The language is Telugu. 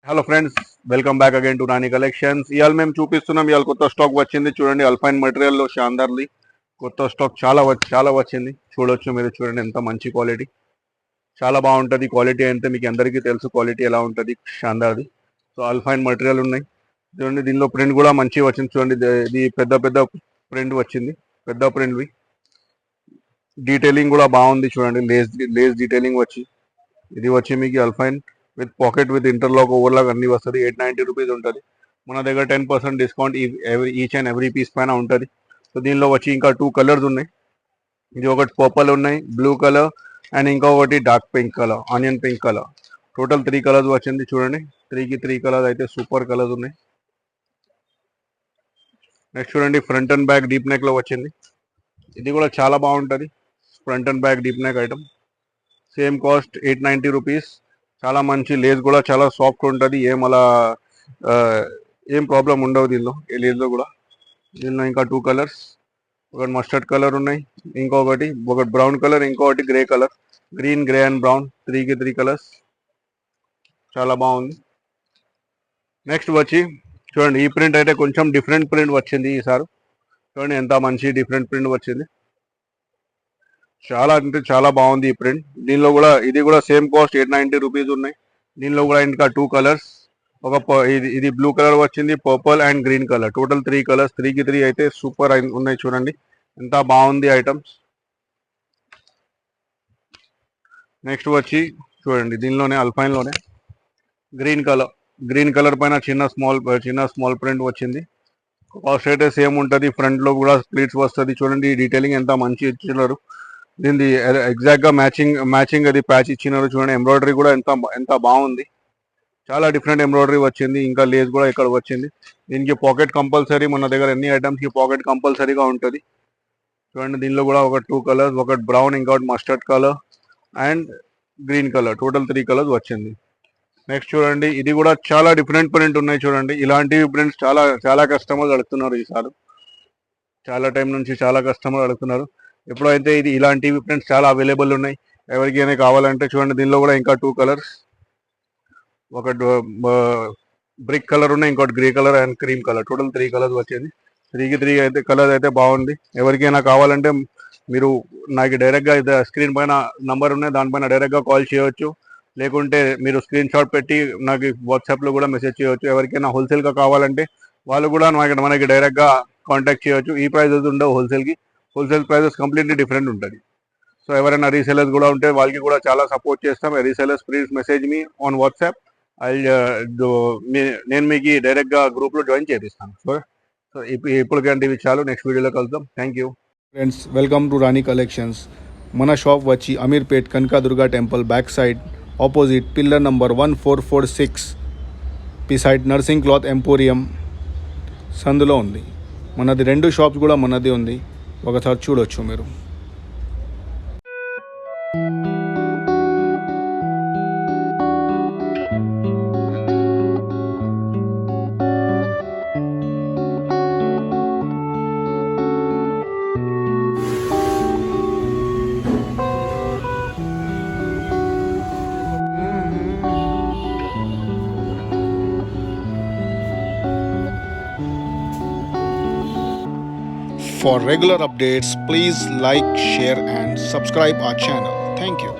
Hello friends, welcome back again to Rani collections. ఇవాళ మేము చూపిస్తున్నాం. ఇవాళ కొత్త స్టాక్ వచ్చింది చూడండి. అల్పైన్ మెటీరియల్లో షాందార్ది కొత్త స్టాక్ చాలా వచ్చింది. చూడొచ్చు, మీరు చూడండి ఎంత మంచి క్వాలిటీ, చాలా బాగుంటుంది. క్వాలిటీ అంటే మీకు అందరికీ తెలుసు క్వాలిటీ ఎలా ఉంటుంది షాందార్ది. సో అల్పైన్ మెటీరియల్ ఉన్నాయి చూడండి. దీనిలో ప్రింట్ కూడా మంచిగా వచ్చింది చూడండి. ఇది పెద్ద పెద్ద ప్రింట్ వచ్చింది, పెద్ద ప్రింట్వి. డీటెయిలింగ్ కూడా బాగుంది చూడండి. లేస్ డీటెయిలింగ్ వచ్చి ఇది వచ్చి మీకు alpine with pocket with interlock overlock అన్ని వస్తుంది. 890 రూపీస్ ఉంటుంది. మన దగ్గర 10% discount each and every piece పైన ఉంటుంది. సో దీనిలో వచ్చి ఇంకా 2 కలర్స్ ఉన్నాయి. ఇది ఒకటి పర్పుల్ ఉన్నాయి, బ్లూ కలర్, అండ్ ఇంకొకటి dark pink colour, onion pink colour. Total 3 colours వచ్చింది చూడండి. 3 కలర్స్ అయితే సూపర్ కలర్స్ ఉన్నాయి. నెక్స్ట్ చూడండి, front and back deep neck లో వచ్చింది. ఇది కూడా చాలా బాగుంటుంది. Front and back deep neck item, same cost 890 rupees. చాలా మంచి లేస్ కూడా చాలా సాఫ్ట్ ఉంటుంది. ఏం ప్రాబ్లం ఉండవు దీనిలో, ఏ లేస్లో కూడా. దీనిలో ఇంకా 2 కలర్స్, ఒకటి మస్టర్డ్ కలర్ ఉన్నాయి, ఒకటి బ్రౌన్ కలర్, ఇంకొకటి grey colour. Green, grey and brown, 3 colours. చాలా బాగుంది. నెక్స్ట్ వచ్చి చూడండి, ఈ ప్రింట్ అయితే కొంచెం డిఫరెంట్ ప్రింట్ వచ్చింది ఈసారి. చూడండి ఎంత మంచి డిఫరెంట్ ప్రింట్ వచ్చింది. చాలా అంటే చాలా బాగుంది ఈ ప్రింట్. దీనిలో కూడా ఇది కూడా సేమ్ కాస్ట్ 890 రూపీస్ ఉన్నాయి. దీనిలో కూడా ఇంకా 2 కలర్స్, ఇది బ్లూ కలర్ వచ్చింది, purple and green colour. Total 3 colours, 3 అయితే సూపర్ ఉన్నాయి చూడండి. ఎంత బాగుంది ఐటమ్స్. నెక్స్ట్ వచ్చి చూడండి, దీనిలోనే అల్పైన్లోనే గ్రీన్ కలర్ పైన చిన్న స్మాల్ ప్రింట్ వచ్చింది. కాస్ట్ అయితే సేమ్ ఉంటుంది. ఫ్రంట్ లో కూడా స్ప్లిట్స్ వస్తుంది చూడండి. డీటెయిలింగ్ ఎంత మంచి ఇచ్చినారు. దీనిది ఎగ్జాక్ట్ గా మ్యాచింగ్ అది ప్యాచ్ ఇచ్చినారు చూడండి. ఎంబ్రాయిడరీ కూడా ఎంత బాగుంది. చాలా డిఫరెంట్ ఎంబ్రాయిడరీ వచ్చింది. ఇంకా లేస్ కూడా ఇక్కడ వచ్చింది. దీనికి పాకెట్ కంపల్సరీ, మన దగ్గర అన్ని ఐటమ్స్ కి పాకెట్ కంపల్సరీగా ఉంటుంది చూడండి. దీనిలో కూడా ఒక 2 కలర్స్, ఒకటి బ్రౌన్, ఇంకొకటి mustard colour and green colour. Total 3 colours వచ్చింది. నెక్స్ట్ చూడండి, ఇది కూడా చాలా డిఫరెంట్ ప్రింట్ ఉన్నాయి చూడండి. ఇలాంటివి ప్రింట్స్ చాలా కస్టమర్స్ అడుగుతున్నారు ఈసారి. చాలా టైం నుంచి చాలా కస్టమర్ అడుగుతున్నారు. ఎప్పుడైతే ఇలాంటివి ప్రింట్స్ చాలా అవైలబుల్ ఉన్నాయి. ఎవరికైనా కావాలంటే చూడండి. దీనిలో కూడా ఇంకా 2 కలర్స్, ఒకటి బ్రిక్ కలర్ ఉన్నాయి, ఇంకోటి grey colour and cream colour. Total 3 colours వచ్చింది. 3 అయితే కలర్స్ అయితే బాగుంది. ఎవరికైనా కావాలంటే మీరు నాకు డైరెక్ట్గా స్క్రీన్ పైన నంబర్ ఉన్నాయి, దానిపైన డైరెక్ట్గా కాల్ చేయవచ్చు. లేకుంటే మీరు స్క్రీన్ షాట్ పెట్టి నాకు వాట్సాప్లో కూడా మెసేజ్ చేయవచ్చు. ఎవరికైనా హోల్సేల్గా కావాలంటే వాళ్ళు కూడా మనకి డైరెక్ట్గా కాంటాక్ట్ చేయవచ్చు. ఈ ప్రైజెస్ ఉండవు హోల్సేల్కి. హోల్సేల్ ప్రైజెస్ కంప్లీట్లీ డిఫరెంట్ ఉంటుంది. సో ఎవరైనా రీసెలర్స్ కూడా ఉంటే వాళ్ళకి కూడా చాలా సపోర్ట్ చేస్తాం. Resellers please message me on WhatsApp. I నేను మీకు డైరెక్ట్గా గ్రూప్లో జాయిన్ చేపిస్తాను. సో ఇప్పటికంటే ఇవి చాలు. నెక్స్ట్ వీడియోలో కలుద్దాం. Thank you friends, welcome to Rani collections. మన షాప్ వచ్చి Ameerpet Kanakadurga temple back side opposite pillar number 1446 beside nursing cloth emporium సందులో ఉంది. మనది 2 షాప్స్ కూడా మనది ఉంది. ఒకసారి చూడొచ్చు మీరు. For regular updates, please like, share and subscribe our channel. Thank you.